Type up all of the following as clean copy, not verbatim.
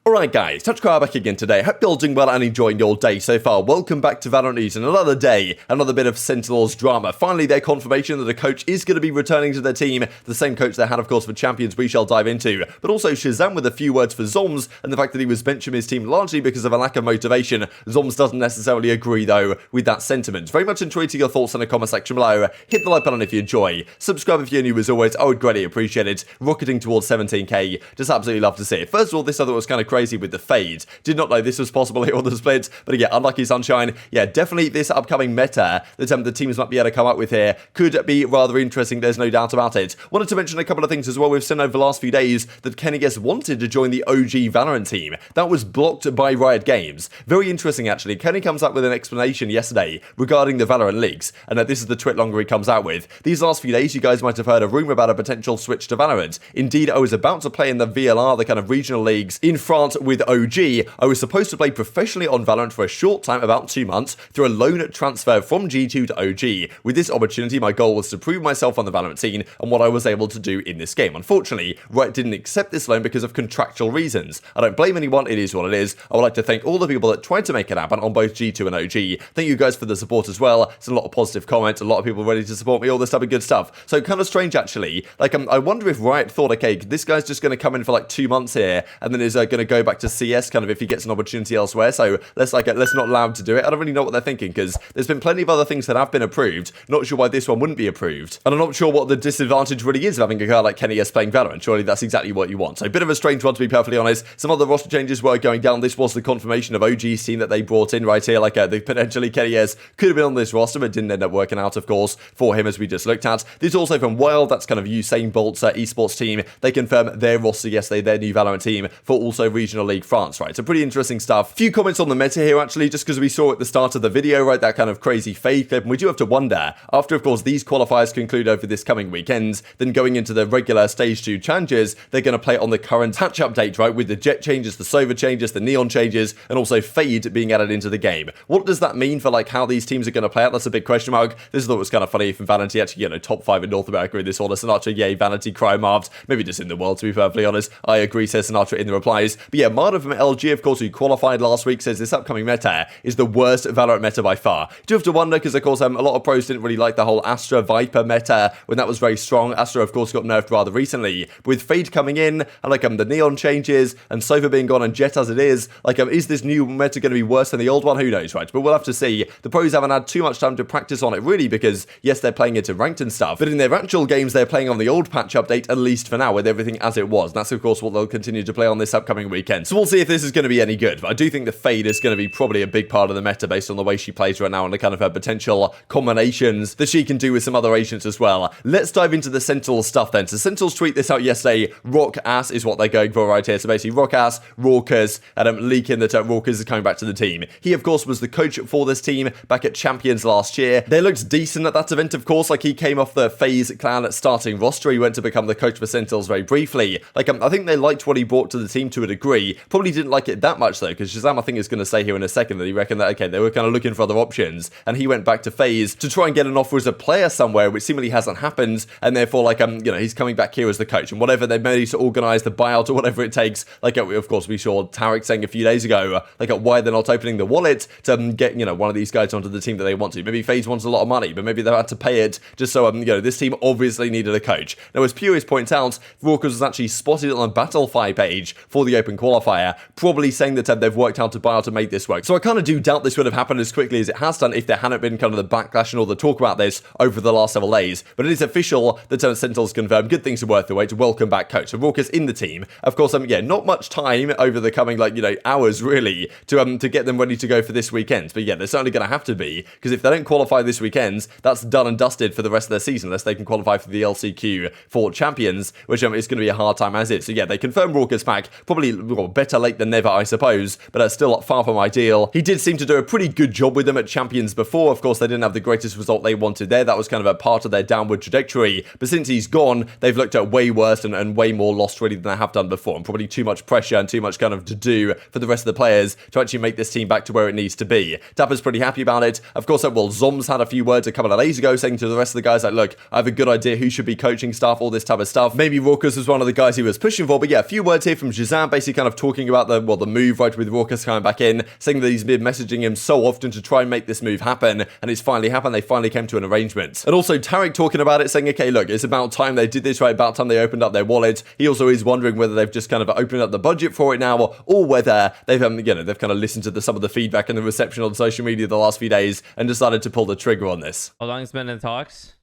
Alright guys, TacticalRab back again today. Hope you're all doing well and enjoying your day so far. Welcome back to VALORANT News and another day, another bit of Sentinels drama. Finally, their confirmation that a coach is going to be returning to their team. The same coach they had, of course, for Champions we shall dive into. But also ShahZaM with a few words for Zombs and the fact that he was benched from his team largely because of a lack of motivation. Zombs doesn't necessarily agree, though, with that sentiment. Very much enjoy your thoughts in the comment section below. Hit the like button if you enjoy. Subscribe if you're new as always. I would greatly appreciate it. Rocketing towards 17k. Just absolutely love to see it. First of all, this I thought was kind of crazy with the FaZe. Did not know this was possible here on the split, but yeah, unlucky sunshine. Yeah, definitely this upcoming meta that the teams might be able to come up with here could be rather interesting, there's no doubt about it. Wanted to mention a couple of things as well. We've seen over the last few days that cNed wanted to join the OG Valorant team. That was blocked by Riot Games. Very interesting actually. cNed comes up with an explanation yesterday regarding the Valorant leagues, and this is the twit longer he comes out with. These last few days, you guys might have heard a rumor about a potential switch to Valorant. Indeed, I was about to play in the VLR, the kind of regional leagues in France with OG. I was supposed to play professionally on Valorant for a short time, about 2 months, through a loan transfer from G2 to OG. With this opportunity, my goal was to prove myself on the Valorant scene and what I was able to do in this game. Unfortunately, Riot didn't accept this loan because of contractual reasons. I don't blame anyone, it is what it is. I would like to thank all the people that tried to make it happen on both G2 and OG. Thank you guys for the support as well. It's a lot of positive comments, a lot of people ready to support me, all this type of good stuff. So kind of strange actually. Like, I wonder if Riot thought, okay, this guy's just going to come in for like 2 months here and then is going to go back to CS kind of if he gets an opportunity elsewhere, so let's not allow him to do it. I don't really know what they're thinking, because there's been plenty of other things that have been approved. Not sure why this one wouldn't be approved, and I'm not sure what the disadvantage really is of having a guy like cNed playing Valorant. Surely that's exactly what you want. So a bit of a strange one, to be perfectly honest. Some other roster changes were going down. This was the confirmation of OG's team that they brought in right here. Like the potentially cNed could have been on this roster, but didn't end up working out, of course, for him, as we just looked at. This is also from Wild. That's kind of Usain Bolt's esports team. They confirmed their roster yesterday, their new Valorant team for also Regional League France, right? So pretty interesting stuff. Few comments on the meta here actually, just because we saw at the start of the video, right, that kind of crazy fade clip, and we do have to wonder, after of course these qualifiers conclude over this coming weekend, then going into the regular stage 2 challenges, they're going to play on the current patch update, right, with the jet changes, the Sova changes, the neon changes, and also fade being added into the game. What does that mean for like how these teams are going to play out? That's a big question mark. This is what was kind of funny from Vanity, actually, you know, top 5 in North America in this order. Sinatraa, yay, Vanity, cry Marved, maybe just in the world, to be perfectly honest. I agree, says Sinatraa in the replies. But yeah, Marved from LG, of course, who qualified last week, says this upcoming meta is the worst Valorant meta by far. Do have to wonder, because of course a lot of pros didn't really like the whole Astra Viper meta when that was very strong. Astra of course got nerfed rather recently. With Fade coming in and like the neon changes and Sova being gone and Jet as it is, like is this new meta going to be worse than the old one? Who knows, right? But we'll have to see. The pros haven't had too much time to practice on it really, because yes, they're playing it in ranked and stuff, but in their actual games they're playing on the old patch update, at least for now, with everything as it was. And that's of course what they'll continue to play on this upcoming weekend. So we'll see if this is going to be any good. But I do think the Fade is going to be probably a big part of the meta based on the way she plays right now and the kind of her potential combinations that she can do with some other agents as well. Let's dive into the Sentinels stuff then. So Sentinels tweet this out yesterday. Rock ass is what they're going for right here. So basically rock ass, Rawkus, and I'm leaking that Rawkus is coming back to the team. He of course was the coach for this team back at Champions last year. They looked decent at that event, of course. Like he came off the FaZe Clan starting roster. He went to become the coach for Sentinels very briefly. Like I think they liked what he brought to the team to a degree. Probably didn't like it that much though, because ShahZaM I think is going to say here in a second that he reckoned that okay, they were kind of looking for other options, and he went back to FaZe to try and get an offer as a player somewhere, which seemingly hasn't happened, and therefore like you know, he's coming back here as the coach, and whatever they managed to organize the buyout or whatever it takes. Like of course we saw Tarek saying a few days ago like why they're not opening the wallet to get, you know, one of these guys onto the team that they want to. Maybe FaZe wants a lot of money, but maybe they had to pay it just so you know, this team obviously needed a coach. Now as Purius points out, Rawkus was actually spotted on the Battlefy page for the open qualifier, probably saying that they've worked out to buy out to make this work. So I kind of do doubt this would have happened as quickly as it has done if there hadn't been kind of the backlash and all the talk about this over the last several days. But it is official that Sentinels confirmed good things are worth the wait. Welcome back coach. So Rawkus in the team. Of course, yeah, not much time over the coming like, you know, hours really to get them ready to go for this weekend. But yeah, they're certainly going to have to be, because if they don't qualify this weekend, that's done and dusted for the rest of their season, unless they can qualify for the LCQ for Champions, which is going to be a hard time as is. So yeah, they confirmed Rawkus back. Probably better late than never, I suppose, but still far from ideal. He did seem to do a pretty good job with them at Champions before. Of course, they didn't have the greatest result they wanted there. That was kind of a part of their downward trajectory. But since he's gone, they've looked at way worse and way more lost really than they have done before. And probably too much pressure and too much kind of to do for the rest of the players to actually make this team back to where it needs to be. Dapr's pretty happy about it. Of course, well, Zombs had a few words a couple of days ago saying to the rest of the guys like, look, I have a good idea who should be coaching staff, all this type of stuff. Maybe Rawkus was one of the guys he was pushing for. But yeah, a few words here from ShahZaM basically kind of talking about the move right with Rawkus coming back in, saying that he's been messaging him so often to try and make this move happen, and it's finally happened. They finally came to an arrangement. And also Tariq talking about it, saying, okay, look, it's about time they did this, right? About time they opened up their wallet. He also is wondering whether they've just kind of opened up the budget for it now, or whether they've they've kind of listened to some of the feedback and the reception on social media the last few days and decided to pull the trigger on this. How long it's been in talks?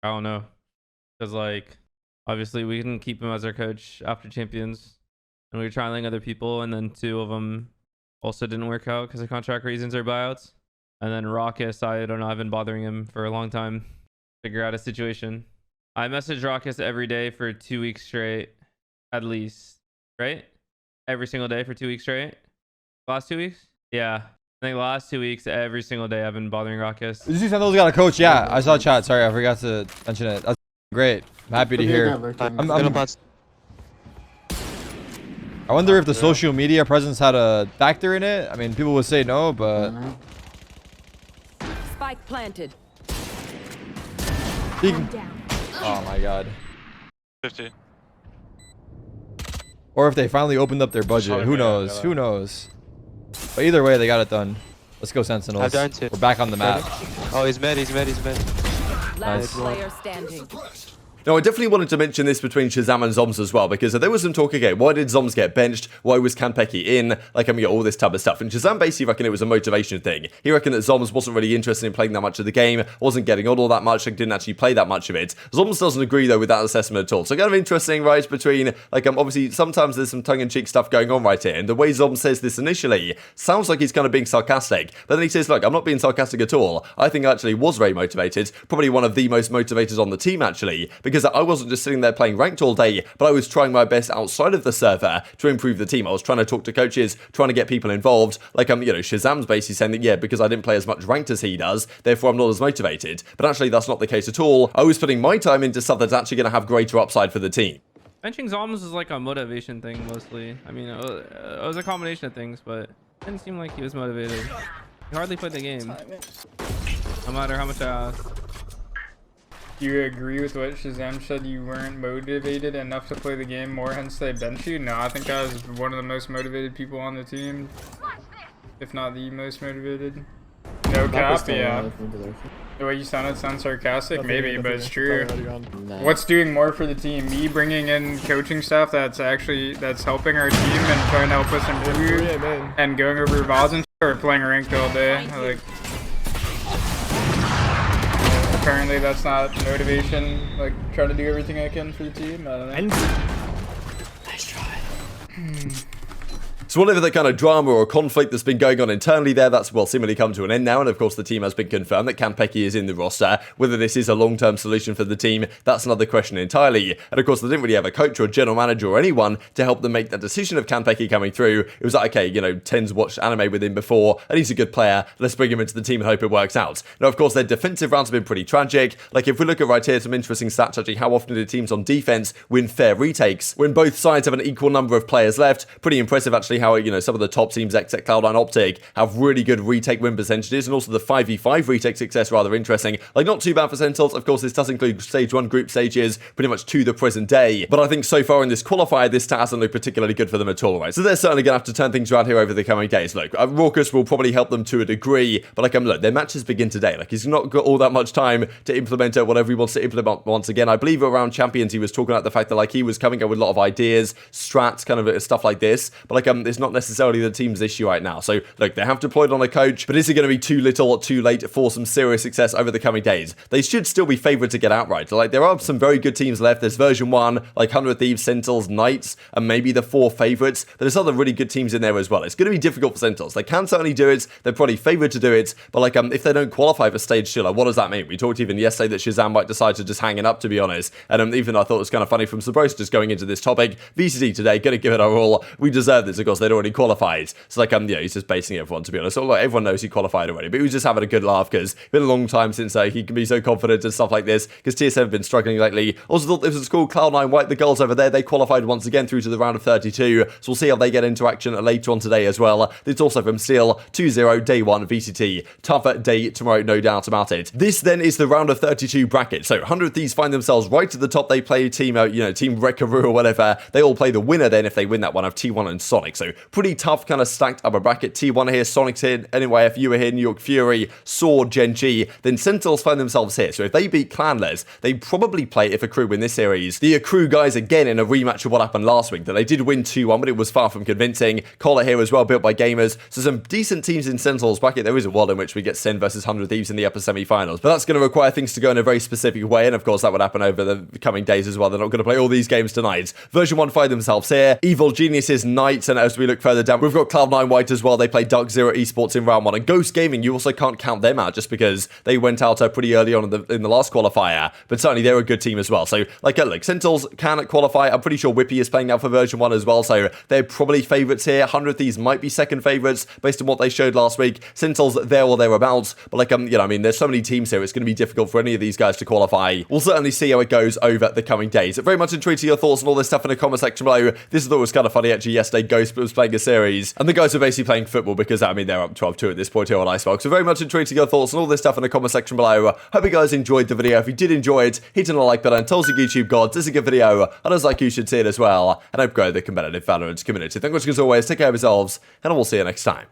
I don't know, because like obviously we didn't keep him as our coach after Champions, and we were trialing other people, and then 2 of them also didn't work out because of contract reasons or buyouts. And then Rawkus, I don't know, I've been bothering him for a long time, figure out a situation. I messaged Rawkus every day for 2 weeks straight, at least, right? Every single day for 2 weeks straight. Last 2 weeks? Yeah. I think the last 2 weeks, every single day I've been bothering Rawkus. Did you see Sentinels got a coach? Yeah, I saw chat. Sorry, I forgot to mention it. That's great. I'm happy to hear. I wonder if the social media presence had a factor in it. I mean, people would say no, but... Spike planted. Oh my god. 50. Or if they finally opened up their budget. Who knows? Who knows? But either way, they got it done. Let's go, Sentinels. We're back on the map. Oh, he's mid. Last player standing. Now, I definitely wanted to mention this between ShahZaM and Zombs as well, because there was some talk, okay, why did Zombs get benched? Why was cnPecky in? Like, I mean, all this type of stuff. And ShahZaM basically reckoned it was a motivation thing. He reckoned that Zombs wasn't really interested in playing that much of the game, wasn't getting on all that much, like, didn't actually play that much of it. Zombs doesn't agree, though, with that assessment at all. So kind of interesting, right, between, like, obviously, sometimes there's some tongue-in-cheek stuff going on right here. And the way Zombs says this initially sounds like he's kind of being sarcastic. But then he says, look, I'm not being sarcastic at all. I think I actually was very motivated. Probably one of the most motivated on the team, actually, because I wasn't just sitting there playing ranked all day, but I was trying my best outside of the server to improve the team. I was trying to talk to coaches, trying to get people involved. Like, ShahZaM's basically saying that, yeah, because I didn't play as much ranked as he does, therefore I'm not as motivated. But actually, that's not the case at all. I was putting my time into stuff that's actually going to have greater upside for the team. Benching Zombs is like a motivation thing mostly. I mean, it was a combination of things, but it didn't seem like he was motivated. He hardly played the game, no matter how much I asked. Do you agree with what ShahZaM said? You weren't motivated enough to play the game more, hence they bench you? No, I think I was one of the most motivated people on the team, if not the most motivated. No cap, yeah. The way you sounded sounds sarcastic, maybe, but it's true. What's doing more for the team? Me bringing in coaching staff that's helping our team and trying to help us improve, and going over VODs and shit, or playing ranked all day? Like, apparently that's not motivation. Like, trying to do everything I can for the team. I don't know. Nice try. So whatever the kind of drama or conflict that's been going on internally there, that's, well, seemingly come to an end now. And of course, the team has been confirmed that cnPecky is in the roster. Whether this is a long-term solution for the team, that's another question entirely. And of course, they didn't really have a coach or a general manager or anyone to help them make that decision of cnPecky coming through. It was like, okay, TenZ watched anime with him before, and he's a good player. Let's bring him into the team and hope it works out. Now, of course, their defensive rounds have been pretty tragic. Like, if we look at right here, some interesting stats, actually, how often do teams on defense win fair retakes when both sides have an equal number of players left? Pretty impressive, actually, how, some of the top teams, except Cloud9 Optic, have really good retake win percentages, and also the 5v5 retake success, rather interesting. Like, not too bad for Sentinels. Of course, this does include stage 1 group stages, pretty much to the present day. But I think so far in this qualifier, this stat hasn't looked particularly good for them at all, right? So they're certainly going to have to turn things around here over the coming days. Look, Rawkus will probably help them to a degree, but like, look, their matches begin today. Like, he's not got all that much time to implement whatever he wants to implement once again. I believe around Champions, he was talking about the fact that, like, he was coming up with a lot of ideas, strats, kind of stuff like this. But like, it's not necessarily the team's issue right now. So look, they have deployed on a coach, but is it going to be too little or too late for some serious success over the coming days? They should still be favored to get outright. Like, there are some very good teams left. There's version 1, like 100 Thieves, Sentinels, Knights, and maybe the 4 favorites. There's other really good teams in there as well. It's going to be difficult for Sentinels. They can certainly do it. They're probably favored to do it, but like, if they don't qualify for stage 2, like, what does that mean? We talked even yesterday that ShahZaM might decide to just hang it up, to be honest. And even I thought it was kind of funny from Sabros just going into this topic. VCT today, going to give it our all. We deserve this, of course. they'd already qualified. So like, he's just basing everyone, to be honest. So like, everyone knows he qualified already, but he was just having a good laugh because it's been a long time since he can be so confident and stuff like this, because TSM have been struggling lately. Also thought this was cool. Cloud9 White, the girls over there, they qualified once again through to the round of 32. So we'll see how they get into action later on today as well. It's also from Steel, 2-0, day 1, VCT. Tougher day tomorrow, no doubt about it. This then is the round of 32 bracket. So 100 Thieves find themselves right at the top. They play team, Team Wreckaroo or whatever. They all play the winner then if they win that one of T1 and Sonic. So pretty tough kind of stacked upper bracket. T1 here, Sonic's here, NYF, you are here, New York Fury, Sword, Gen.G. Then Sentinels find themselves here. So if they beat Clanless, they probably play if Accru win this series. The Accru guys again in a rematch of what happened last week. That they did win 2-1, but it was far from convincing. Collar here as well, built by gamers. So some decent teams in Sentinels bracket. There is a world in which we get Sen versus 100 Thieves in the upper semi-finals. But that's going to require things to go in a very specific way. And of course, that would happen over the coming days as well. They're not going to play all these games tonight. Version 1 find themselves here. Evil Geniuses, Knights. And as we look further down, we've got Cloud9 White as well. They play Dark Zero Esports in round 1. And Ghost Gaming, you also can't count them out just because they went out pretty early on in the last qualifier. But certainly they're a good team as well. So like Sentinels can qualify. I'm pretty sure Whippy is playing now for version 1 as well. So they're probably favourites here. 100 Thieves might be second favourites based on what they showed last week. Sentinels there or thereabouts. But like, there's so many teams here. It's going to be difficult for any of these guys to qualify. We'll certainly see how it goes over the coming days. Very much intrigued to your thoughts on all this stuff in the comment section below. This I thought was kind of funny actually. Yesterday, Ghost was playing a series and the guys were basically playing football because, they're up 12-2 at this point here on Icebox. So very much intrigued to your thoughts on all this stuff in the comment section below. Hope you guys enjoyed the video. If you did enjoy it, hit on the like button. Tell us your YouTube gods. This is a good video. And as like you should see it as well. And I hope grow the competitive Valorant community. Thank you as always. Take care of yourselves. And I will see you next time.